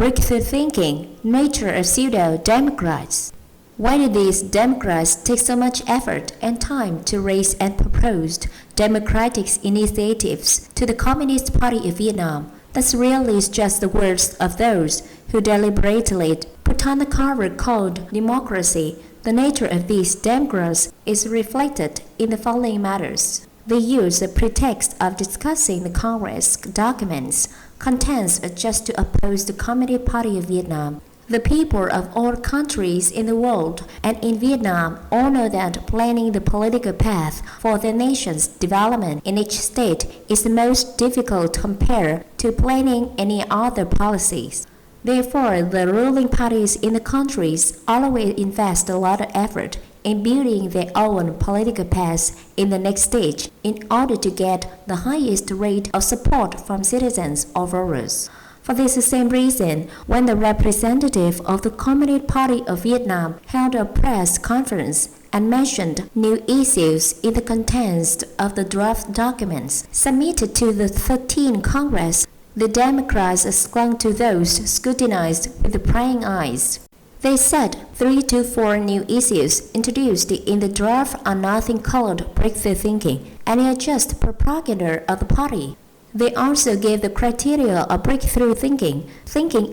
breakthrough thinking, nature of pseudo-democrats. Why do these Democrats take so much effort and time to raise and propose democratic initiatives to the Communist Party of Vietnam? That's really just the words of those who deliberately put on the cover called democracy. The nature of these Democrats is reflected in the following matters. They use the pretext of discussing the Congress documents contents just to oppose the Communist Party of Vietnam. The people of all countries in the world and in Vietnam all know that planning the political path for the nation's development in each state is the most difficult compared to planning any other policies. Therefore, the ruling parties in the countries always invest a lot of effort in building their own political path in the next stage in order to get the highest rate of support from citizens or voters. For this same reason, when the representative of the Communist Party of Vietnam held a press conference and mentioned new issues in the contents of the draft documents submitted to the 13th Congress, the Democrats clung to those scrutinized with prying eyes. They said 3 to 4 new issues introduced in the draft are nothing called breakthrough thinking, and are just propaganda of the party. They also gave the criteria of breakthrough thinking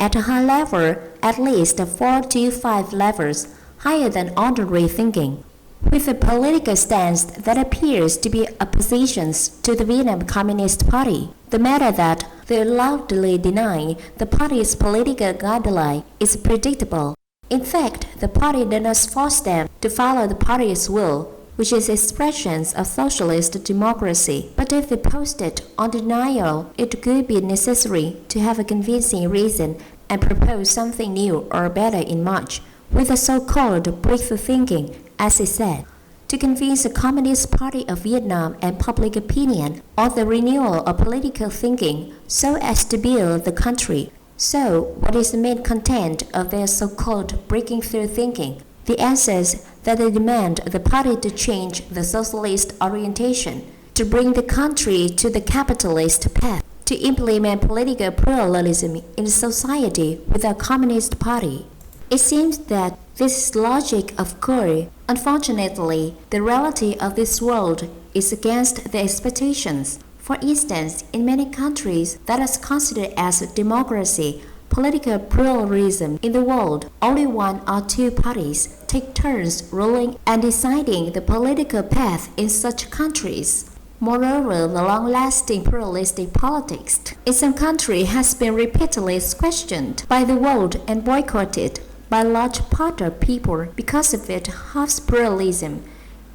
at a high level, at least 4 to 5 levels, higher than ordinary thinking, with a political stance that appears to be oppositions to the Vietnam Communist Party. The matter that they loudly deny the party's political guideline is predictable. In fact, the party does not force them to follow the party's will, which is expressions of socialist democracy. But if they posted on denial, it could be necessary to have a convincing reason and propose something new or better in March, with the so-called breakthrough thinking, as he said, to convince the Communist Party of Vietnam and public opinion on the renewal of political thinking so as to build the country. So, what is the main content of their so-called breakthrough thinking? The answer is that they demand the party to change the socialist orientation, to bring the country to the capitalist path, to implement political pluralism in society with a communist party. It seems that this is logic of course. Unfortunately, the reality of this world is against the expectations. For instance, in many countries that is considered as democracy, political pluralism in the world, only 1 or 2 parties take turns ruling and deciding the political path in such countries. Moreover, the long-lasting pluralistic politics in some countries has been repeatedly questioned by the world and boycotted by a large part of people because of its half pluralism.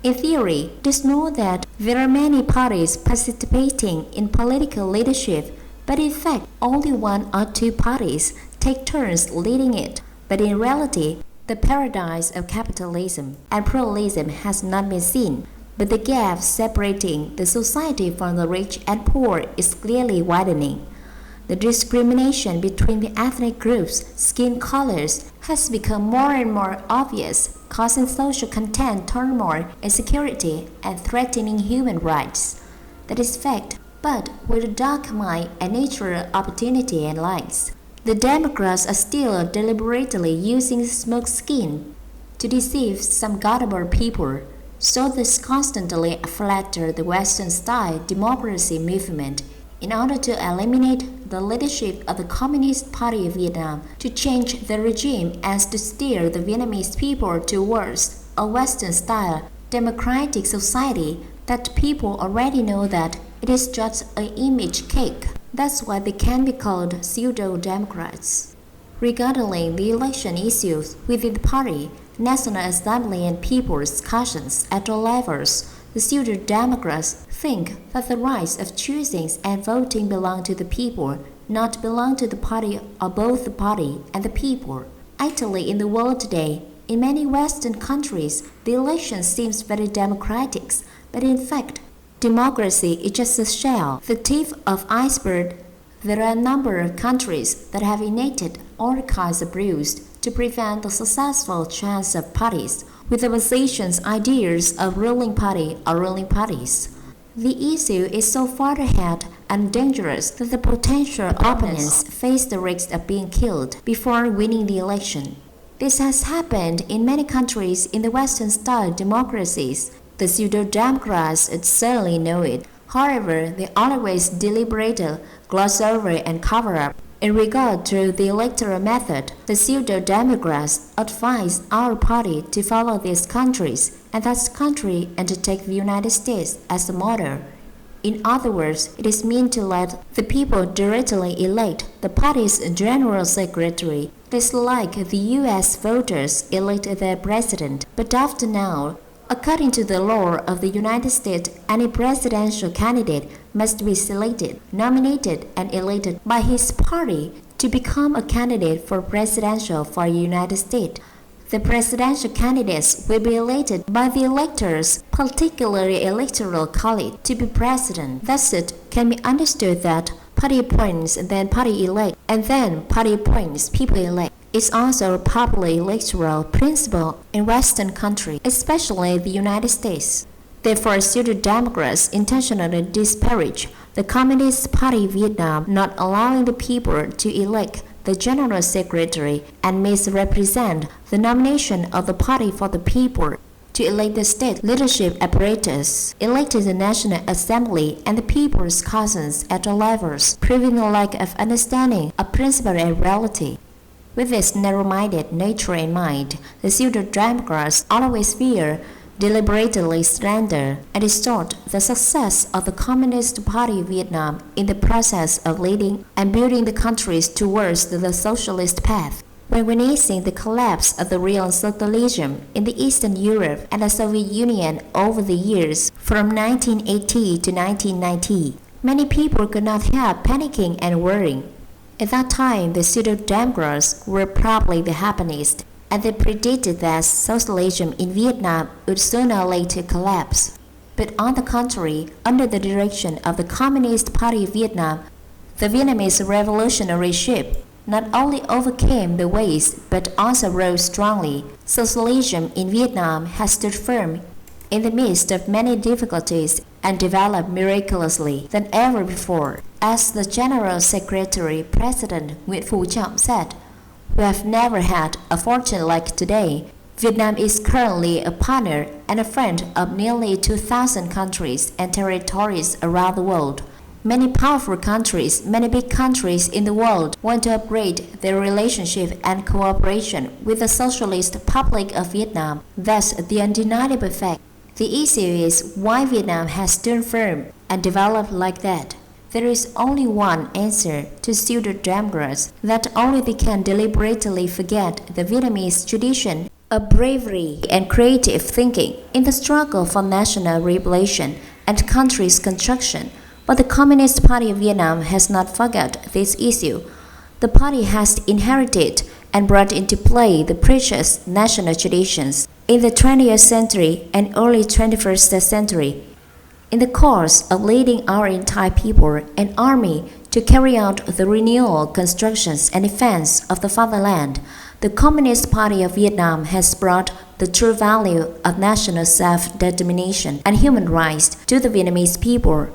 In theory, it is known that there are many parties participating in political leadership, but in fact, only 1 or 2 parties take turns leading it. But in reality, the paradise of capitalism and pluralism has not been seen, but the gap separating the society from the rich and poor is clearly widening. The discrimination between the ethnic groups' skin colors has become more and more obvious, causing social content turmoil, insecurity, and threatening human rights. That is fact, but with a dark mind and natural opportunity and lights. The Democrats are still deliberately using smokescreen to deceive some gullible people, so they constantly flatter the Western-style democracy movement in order to eliminate the leadership of the Communist Party of Vietnam, to change the regime and to steer the Vietnamese people towards a Western-style democratic society that people already know that it is just an image cake. That's why they can be called pseudo-democrats. Regarding the election issues within the party, National Assembly and people's discussions at all levels, the pseudo-democrats think that the rights of choosing and voting belong to the people, not belong to the party or both the party and the people. Actually, in the world today, in many Western countries, the election seems very democratic, but in fact, democracy is just a shell, the tip of iceberg. There are a number of countries that have enacted all kinds of rules to prevent the successful chance of parties with the positions ideas of ruling party or ruling parties. The issue is so far ahead and dangerous that the potential opponents face the risk of being killed before winning the election. This has happened in many countries in the Western-style democracies. The pseudo-democrats certainly know it. However, they always deliberately gloss over and cover up. In regard to the electoral method, the pseudo-democrats advise our party to follow these countries and that country and to take the United States as a model. In other words, it is meant to let the people directly elect the party's general secretary. It is like the US voters elect their president, but after now, according to the law of the United States, any presidential candidate must be selected, nominated, and elected by his party to become a candidate for presidential for the United States. The presidential candidates will be elected by the electors, particularly electoral college, to be president. Thus, it can be understood that party appoints and then party elect, and then party appoints, people elect. It's also a popular electoral principle in Western countries, especially the United States. Therefore, pseudo-democrats intentionally disparage the Communist Party of Vietnam, not allowing the people to elect the General Secretary and misrepresent the nomination of the party for the people to elect the state leadership apparatus, elected the National Assembly and the people's cousins at all levels, proving a lack of understanding of principle and reality. With this narrow-minded nature in mind, the pseudo-democrats always fear, deliberately slander, and distort the success of the Communist Party of Vietnam in the process of leading and building the countries towards the socialist path. When witnessing the collapse of the real socialism in the Eastern Europe and the Soviet Union over the years from 1980 to 1990, many people could not help panicking and worrying. At that time, the pseudo-democrats were probably the happiest, and they predicted that socialism in Vietnam would sooner or later collapse. But on the contrary, under the direction of the Communist Party of Vietnam, the Vietnamese revolutionary ship not only overcame the waves but also rose strongly. Socialism in Vietnam has stood firm in the midst of many difficulties and developed miraculously than ever before. As the General Secretary President Hvct said, "We have never had a fortune like today. Vietnam is currently a partner and a friend of nearly 2,000 countries and territories around the world. Many powerful countries, many big countries in the world want to upgrade their relationship and cooperation with the Socialist Republic of Vietnam. That's the undeniable fact. The issue is why Vietnam has stood firm and developed like that. There is only one answer to pseudo-democrats, that only they can deliberately forget the Vietnamese tradition of bravery and creative thinking in the struggle for national liberation and country's construction. But the Communist Party of Vietnam has not forgot this issue. The party has inherited and brought into play the precious national traditions in the 20th century and early 21st century. In the course of leading our entire people and army to carry out the renewal, constructions, and defense of the fatherland, the Communist Party of Vietnam has brought the true value of national self-determination and human rights to the Vietnamese people.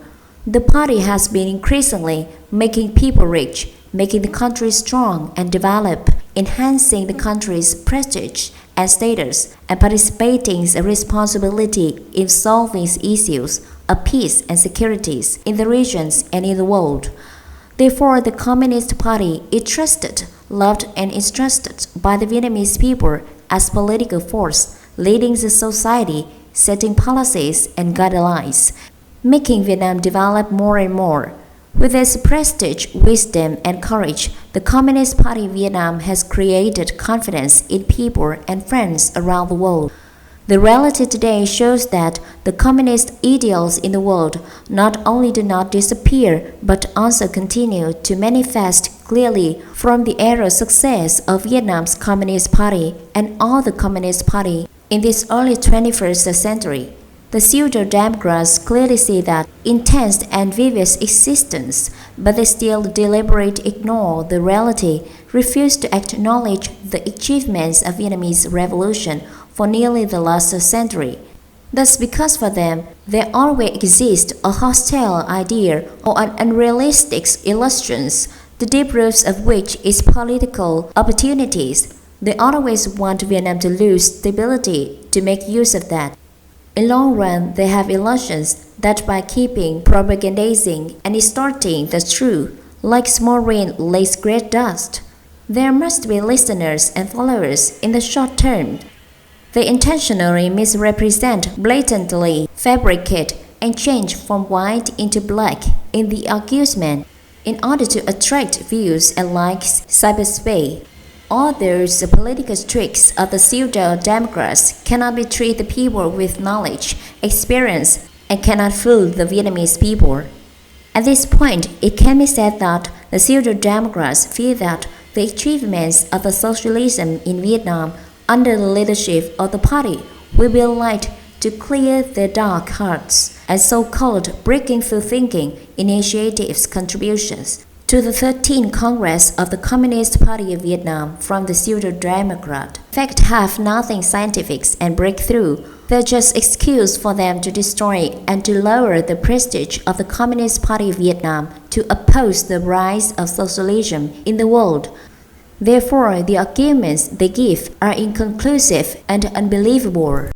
The party has been increasingly making people rich, making the country strong and develop, enhancing the country's prestige and status, and participating in responsibility in solving issues of peace and security in the regions and in the world. Therefore, the Communist Party is trusted, loved, and entrusted by the Vietnamese people as political force, leading the society, setting policies and guidelines, making Vietnam develop more and more. With its prestige, wisdom, and courage, the Communist Party of Vietnam has created confidence in people and friends around the world. The reality today shows that the communist ideals in the world not only do not disappear but also continue to manifest clearly from the era success of Vietnam's Communist Party and all the Communist Party in this early 21st century. The pseudo-democrats clearly see that intense and vivid existence, but they still deliberately ignore the reality, refuse to acknowledge the achievements of Vietnamese revolution for nearly the last century. Thus, because for them, There always exists a hostile idea or an unrealistic illusions, the deep roots of which is political opportunities. They always want Vietnam to lose stability to make use of that. In long run, they have illusions that by keeping propagandizing and distorting the truth, like small rain lays great dust, there must be listeners and followers in the short term. They intentionally misrepresent, blatantly fabricate, and change from white into black in the argument in order to attract views and likes cyberspace. All those political tricks of the pseudo-democrats cannot betray the people with knowledge, experience, and cannot fool the Vietnamese people. At this point, it can be said that the pseudo-democrats feel that the achievements of the socialism in Vietnam under the leadership of the party will be a light to clear their dark hearts and so-called breaking through thinking initiatives contributions to the 13th Congress of the Communist Party of Vietnam from the pseudo-democrat. Fact have nothing scientific and breakthrough. They're just excuse for them to destroy and to lower the prestige of the Communist Party of Vietnam to oppose the rise of socialism in the world. Therefore, the arguments they give are inconclusive and unbelievable.